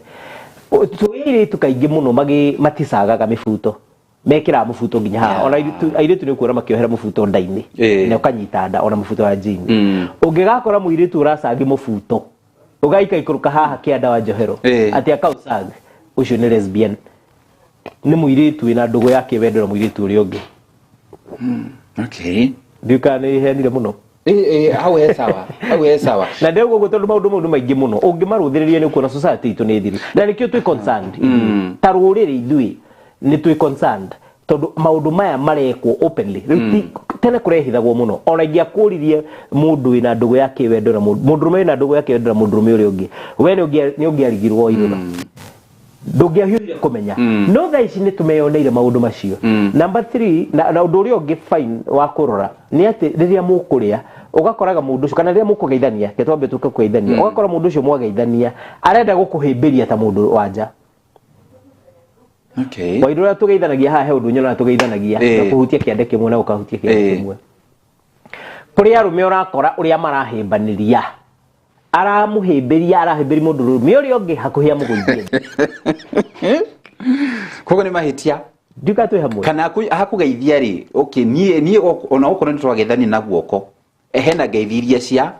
tuiritu kaingi muno matisagaga mifuto mekira mufuto nginya haha ona airitu ni kuora makiohera mufuto ndaini na ukanyita nda ona mufuto wa jini ungigakora muiritu urasagi mufuto ugaika ikuruka haha kianda wa njohero ati akausag ucio ni lesbian ni muiritu ina ndugu yake wendera muiritu uri ungi okay duka ni henire muno hawe sawa na ndego gutondu maundu maingi muno ungimaruthiririe ni kuona society itu ni thiri na nikio twi concerned taruriri ithui ni twi concerned tondu maundu maya marekwo openly tene kurehithagwo muno ona ingiakuririe mundu ina ndugu yake wendera mundurume ina ndugu yake wendera mundurume uri ungi we ni ungiarigirwo iruna ndungiahiurire kumenya no thaici ni tumeyoneire maundu macio number 3 na undu uria ungi fine wa kurora ni ati riria mukuria ugakoraga mundu ucio kana riria mukugeithania ke twambe tukakugeithania ugakora mundu ucio mwageithania arenda gukuhimbiria ta mundu wanja okay kwa indo tugeithanagia haha he undu nyona tugeithanagia na kuhutia kiande kimwe na ukahutia kiande kimwe kuri arume urakora uria marahimbaniria aramuhimbiria arahimbiria mundu rume uria ungi hakuhia muguithie kogo ni mahitia duka twi hamwe kana hakugeithia ri okay nie ona ukona ni twageithani na guoko hena geithiria cia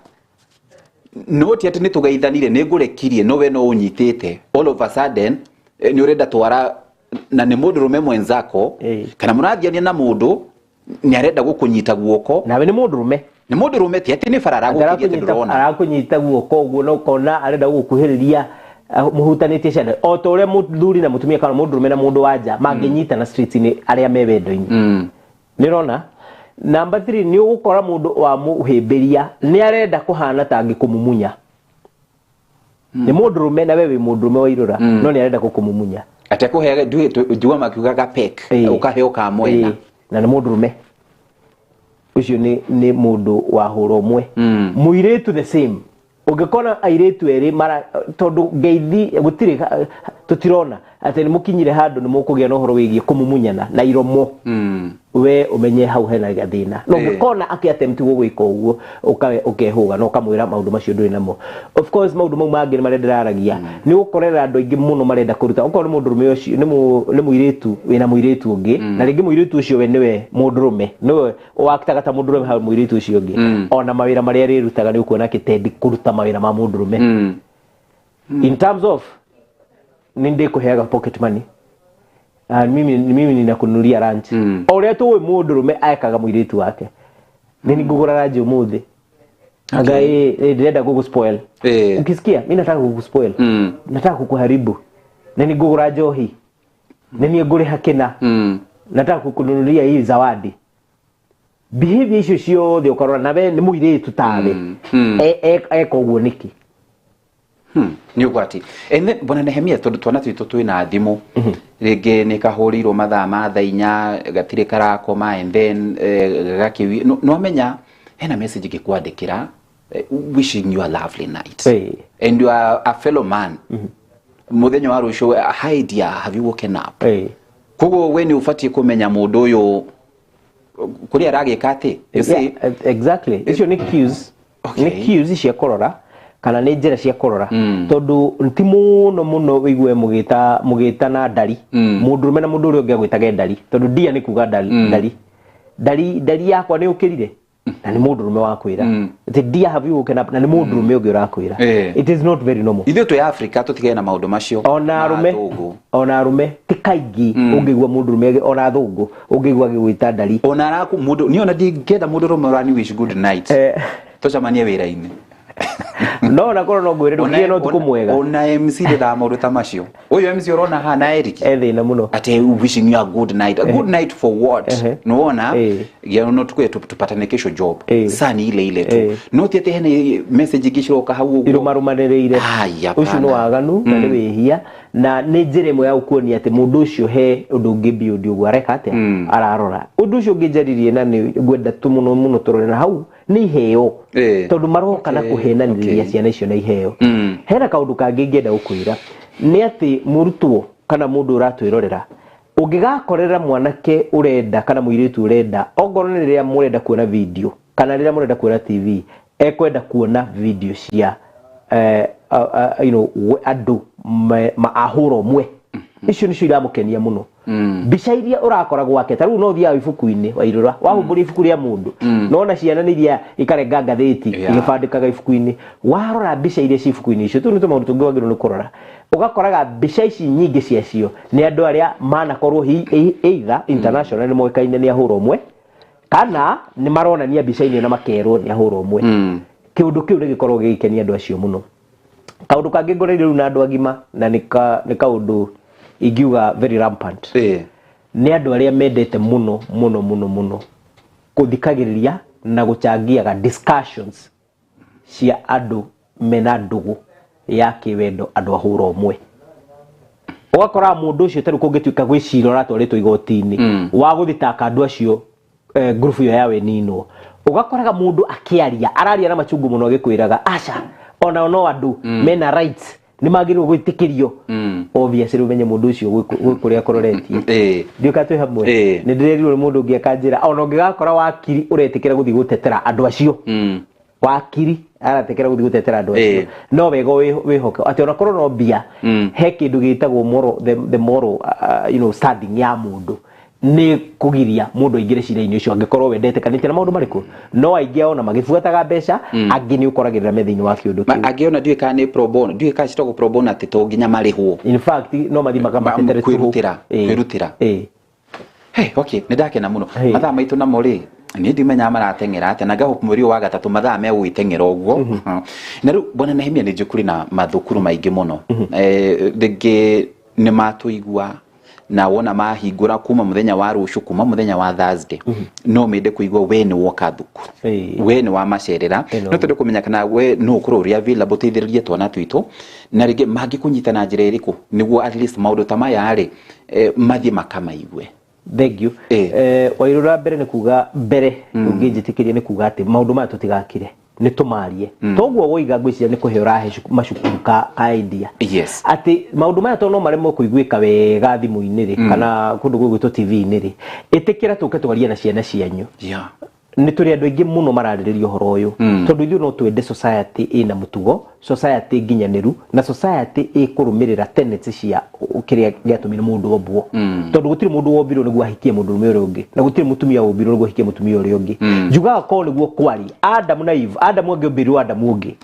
no ti ati ni tugeithanire ni ngurekirie no we no unyitite all of a sudden ni urenda twara na ni mundu rume mwenzako kana murathiania na mundu ni arenda gukunyita guoko nawe ni mundu rume ti ati ni farara gukiria ndurona arakunyita guoko uguo no kona arenda gukuhiriria muhutanitie ciana o to uria muthuri na mutumia kana mundu rume na mundu wanja manginyita na streets ni aria me wendo-ini nirona number 3 ni ugukora mundu wa muhimbiria ni arenda kuhana tangi kumumunya ni mundu rume na wewe mundu rume wa irura no ni arenda kukumumunya atakuhega duwa makiugaga pek ukaheo ka mwena na ni mundu rume ucio ni mundu wa huro mwe muiretu the same ungikona airetu eri mara tondu ngeithi gutiri tutirona ati ni mukinyire handu ni mukugia no horo wigie kumumunyana na iromo we umenye hau hena gathina no ngikona akiattempt gwika uguo ukehuga no kamwira maundu macio nduri namo of course maundu mau mangi ni marendera aragia ni gukorera andu aingi muno marenda kuruta ukoro mundu rume ucio ni muiretu wina muiretu ungi na ringi muiretu ucio we niwe mundu rume no wakitaga ta mundu rume ha muiretu ucio ungi ona mawira maria rirutaga ni ukuona kitendi kuruta mawira ma mundu rume in terms of ninde kuheaga pocket money mimi ninakununulia lunch oria tu mundu rume aikaga muiritu wake nini ngugura ranji umuthi aga ndirenda guguspoil ukisikia mimi nataka guguspoil nataka kukuharibu nini ngugura njohi nini ngure hakina nataka kukununulia hii zawadi behavior icio ciothe ukarora nawe ni muiritu tawe eko uguo niki ni ugwati ene bona Nehemia tondu twana twitu twina thimu ringi ni kahurirwo mathaa ma thainya gatire karakoma and then gakiwi no menya hena message gikwandikira wishing you a lovely night and you are a fellow man muthenya wa rucio hi dear have you woken up kugo we ni ufatie kumenya mundu uyu kuri aragika ati exactly icio ni cues ni cues cia korora kana ni njira cia korora tondu nti muno wigwe mugita na ndari mundu rume na mundu uri ungi gwitaga ndari tondu ndia ni kuga ndari yakwa ni ukirire na ni mundu rume wakwira ati ndia have you woken up na ni mundu rume ungi urakwira it is not very normal ithu tu Africa tutigena na maundu macio ona rume ti kaingi ungigwa mundu rume ona thungu ungigwa gigwita ndari ona araku mundu ni ona ndingenda mundu rume urani wish good night tucamanie wira-ini no na korwo no ngwire ndukie no tukumwega ona MC nda maruta macio uyu MC urona hana Eric thina muno ate wishing you a good night. A good night for what? Nuona ya no tukwe tupatane kesho job sani ile tu no tiete hene message gishoka hau irumarumanereire ucio no waganu na ni wihia na ni njire mwe ya ukuonia ati mundu ucio he undu ngibi undu gwareka ate ararora undu ucio ngijaririe na ni gwenda tu muno turore na hau ni heo tondu maroka na kuhenaniria ciana icio na iheo hena kaundu kangi ngenda ukwira ni ati murutwo kana mundu uratwirorera ungigakorera mwanake urenda kana muiritu urenda ongoro ni riria murenda kuona video kana riria murenda kuona TV ekwenda kuona video cia andu maahuro mwe icio nicio iramukenia muno bica iria urakora gwake taru no thia ibuku-ini wairura wahumbura ibuku ria mundu nona ciana ni iria ikarenga ngatheti igibandikaga ibuku-ini warora bica iria ci ibuku-ini icio tu nito maundu tungwagirwo ni kurora ugakoraga bica ici nyingi ciacio ni andu aria manakorwo either international ni moikaine ni ahuro mwe kana ni maronania bica-ini na makerwo ni ahuro mwe kiundu kiu ni gikorwo gikenia andu acio muno kaundu kangi ngoreire na andu agima na ni kaundu igiuga very rampant ni andu aria mendete muno kuthikagiriria na guchangiaga discussions cia andu mena ndugu ya kiwendo andu ahuro mwe ugakora mundu ucio taru kungituika gwicira ratwaritwo igoti-ini wa guthitaka andu acio group yo yawe nino ugakoraga mundu akiaria araria na machungu muno gikwiraga acha ona no andu mena rights ni magirwo gwitikirio obviously umenye mundu ucio kuria kororetie ndio katwe hamwe ni ndirerirwo mundu ngiakanjira ona ngigakora wakiri uretikira guthi gutetera andu acio wakiri aratekera guthi gutetera andu acio no wego wihoke ati ona korwo no bia he kindu gitagwo moral the moral standing ya mundu ni kugiria mundu ingire cira-ini ucio angikorwo wendete kanite na maundu mariku no aingia ona magifuataga mbeca angi ni ukoragirira methiini wa kiundu kiu angiona ndiwe kana pro bono ndiwe kana citogwo pro bono ati to nginya marihwo in fact no mathimaga matetere kwirutira okay nidakena muno mathaa maitu namo ri ni ndimenya maratengera ate naga mweri wa gatatu mathaa me gwitengera uguo na ru bona Nehemia ni njukuri na mathukuru maingi muno dege ni matuigua na wona mahingura kuma muthenya wa rucio kuma muthenya wa Thursday no mende kuigwa we ni woka thukuru we ni wa macerera no tondu kumenya kana we no kuroria available tithiririe twana twitu na ringi mangi kunyita na njira iriku niguo at least maundu ta maya ri mathie makamaigwe thank you wairura mbere ni kuga mbere ungijitikiria ni kuga ati maundu maya tutigakire ni tumarie toguo woiga ngwiciria ni kuhe urahe macukuru ka idea ati maundu maya to no maremo kuiguika wega thimu-ini ri kana kundu gwitwo TV-ini ri itikira tuke twaria na ciana cianyu ni turi andu aingi muno marariririo horo uyu tondu ithu no twende society ina mutugo society nginyaniru na society ikurumirira tenets cia kiria giatumire mundu obwo tondu gutiri mundu wombirwo niguo ahikie mundu rume uri ungi na gutiri mutumia wombirwo niguo ahikie mutumia uri ungi njugaga ko niguo kwari Adam na Eve Adam angiombirwo Adam ungi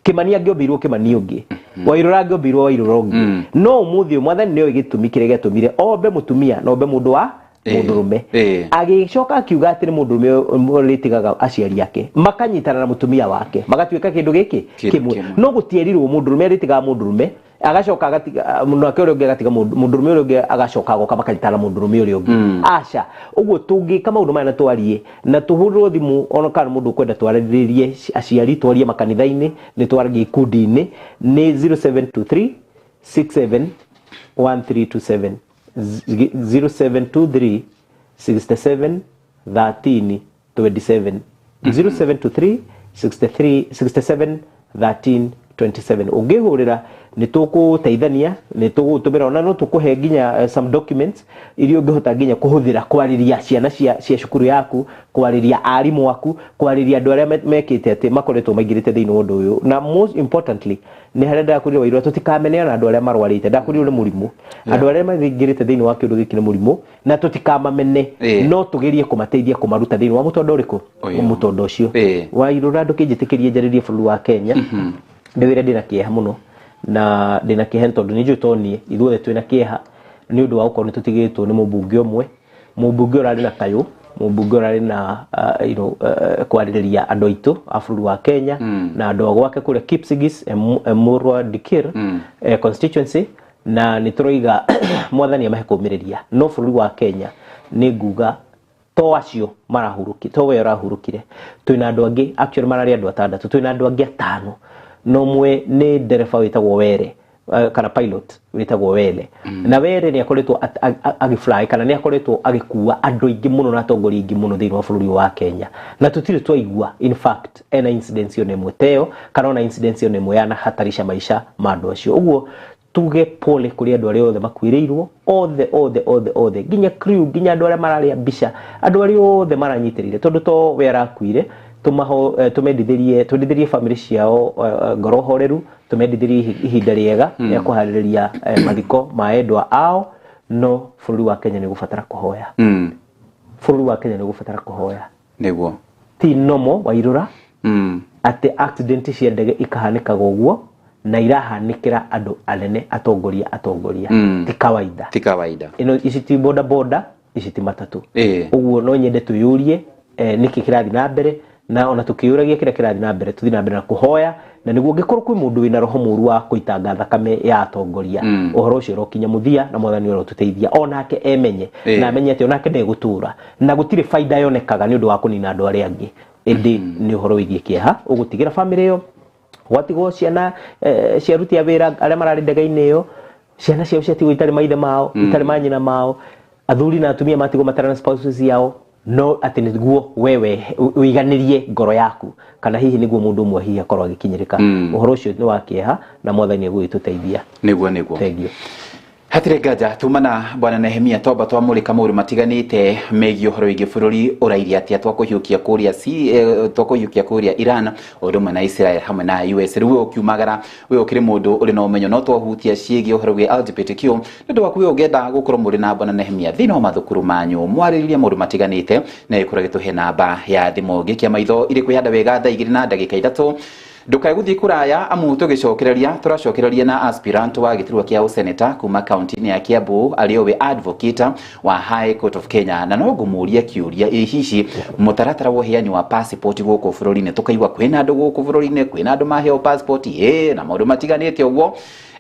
Kimani angiombirwo Kimani ungi Wairura angiombirwo Wairura ungi no muthi mwathani niyo gitumi kiria giatumire ombe mutumia na ombe mundu wa mundurume agicoka akiuga ati ni mundurume ritigaga aciari yake makanyitana na mutumia wake magatuika kindu giki kimwe no gutierirwo mundurume ritigaga mundurume agacoka agatiga mundu wake uri ungi agatiga mundurume uri ungi agacoka agoka makanyitana na mundurume uri ungi aca uguo tungika maundu maya na twarie na tuhurwo thimu ona kana mundu kwenda twariririe aciari twarie makanitha-ini ni twaragie ikundi-ini ni 0723 67 1327 0723 67 13 27 0723 67 13 27 ungihurira ni tukuteithania ni tugutumira ona no tukuhe ginya some documents irio ungihota ginya kuhuthira kwariria ciana cia cukuru yaku kwariria arimu waku kwariria andu aria mekite ati makoretwo maigirite thiini undu uyu na most importantly ni harenda kuri Wairura tutikamenea na andu aria marwarite ndakuri uri murimu andu aria maigirite thiini wa kindu gikine murimu na tutikamamene no tugerie kumateithia kumaruta thiini wa mutondo uriku mutondo ucio Wairura ndukijitikirie njaririe bũrũri wa Kenya ndiwire ndina kieha muno na ndina kieha tondu ni jutonie ithuothe twina kieha ni undu wa ukorwo ni tutigitwo ni mubunge umwe mubunge urari na kayo mũmbunge ũrarĩ na kwarĩrĩria andũ aitũ a bũrũri wa Kenya na andũ a gwake kũrĩa Kipsigis Emurua Dikir constituency, na nĩ tũroiga mwathani amahe kũũmĩrĩria. No bũrũri wa Kenya nĩ nguga to acio marahurũkire, to we arahurũkire, twĩna andũ angĩ actually mararĩ andũ 6, twĩna andũ angĩ 5, no mwe nĩ ndereba wĩtagwo Were kana pilot wĩtagwo Wele, na Were nĩ akoretwo agĩfly kana nĩ akoretwo agĩkua andũ aingĩ mũno na atongoria aingĩ mũno thĩinĩ wa bũrũri wa Kenya, na tũtirĩ twaigua in fact ena incident ĩyo ĩmwe teo kana ona incident ĩyo ĩmwe yanahatarisha maisha ma andũ acio. Ũguo tuge pole kuri andũ arĩa othe makuĩrĩirwo, othe nginya crew, nginya andũ arĩa mararĩa mbica, andũ arĩa othe maranyitĩrĩire, tondũ to we arakuire, tumendithirie family ciao ngoro horeru, tumendithirie ihinda rĩega rĩa kuharĩrĩria mathiko ma endwa ao. No bũrũri wa Kenya nĩ gũbatara kũhoya, bũrũri wa Kenya nĩ gũbatara kũhoya nĩguo ti nomo Wairũra atĩ accident cia ndege ikahanĩkaga ũguo na irahanĩkĩra andũ anene atongoria ti kawaida ino ici ti boda ici ti matatu. Ũguo no nyende tuyũrie niki kĩrathi na mbere, na ona tukiuragia kĩrĩa kĩrathi na mbere tuthi na mbere na kuhoya, na niguo ngĩkorwo kwĩ mũndũ wĩna roho mũru wa kũitanga thakame ya atongoria, ũhoro ũcio ũrokinya mũthia na mwathani ũrotuteithia onake emenye na amenye atĩ onake ndegũtũra na gũtirĩ faida yonekaga nĩ ũndũ wa kũnina andũ arĩa angĩ. Ĩndĩ nĩ ũhoro wĩgiĩ kĩeha ũgũtigĩra family ĩyo, watigwo ciana ciaruti a wĩra arĩa mararĩ ndege-inĩ ĩyo, ciana ciao ciatigwo itarĩ maithe mao, itarĩ manyina mao, athuri na atumia matigwo matarĩ na spouses yao. No atĩ nĩguo wewe ũiganĩrie ngoro yaku, kana hihi nĩguo mũndũ ũmwe hihi akorwo agĩkinyĩrĩka. Ũhoro ũcio nĩ wa kĩeha na mwathani egũgĩtũteithia nĩguo. Thengiũ. Hatirĩ nganja tumana bwana Nehemia Toba twamũrĩka maũndũ matiganĩte megiĩ ũhoro wĩgiĩ bũrũri ũrairia atĩa twakũhiũkia kũrĩa Iran ũndũ ũmwe na Israel hamwe na US. Rĩu ũkiumagara we ũkĩrĩ mũndũ ũrĩ na ũmenyo no twahutia ciĩgiĩ ũhoro wĩgiĩ LGBTQ, nĩ ũndũ waku we ũngĩenda gũkorwo mũrĩ na bwana Nehemia thĩinĩ wa mathukuru manyu mwarĩrĩria maũndũ matiganĩte, na ĩkorwo gĩtũhe namba ya thimũ gĩkia maitho irĩ kwĩhanda wega thaa 2:3 ndũkaigũthiĩ kũraya amu tũracokereria na aspirant wa gĩturwa kĩa ũseneta kuma kaunti-inĩ ya Kiambu arĩowe advocate wa High Court of Kenya, na no ngũmũria kĩũria hihi mũtaratara wa ũheani wa passport gũkũ bũrũri-inĩ, tũkaigua kwĩna andũ gũkũ bũrũri-inĩ, kwĩna andũ maheo passport na maũndũ matiganĩte ũguo,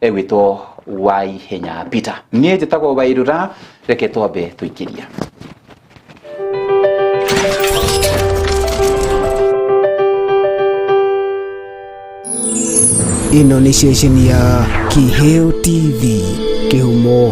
egwĩtwo Waihenya Peter. Niĩ njĩtagwo Wairũra, reke twambe tũikĩria. Ino ni ceceni ya Kiheo TV, kĩhumo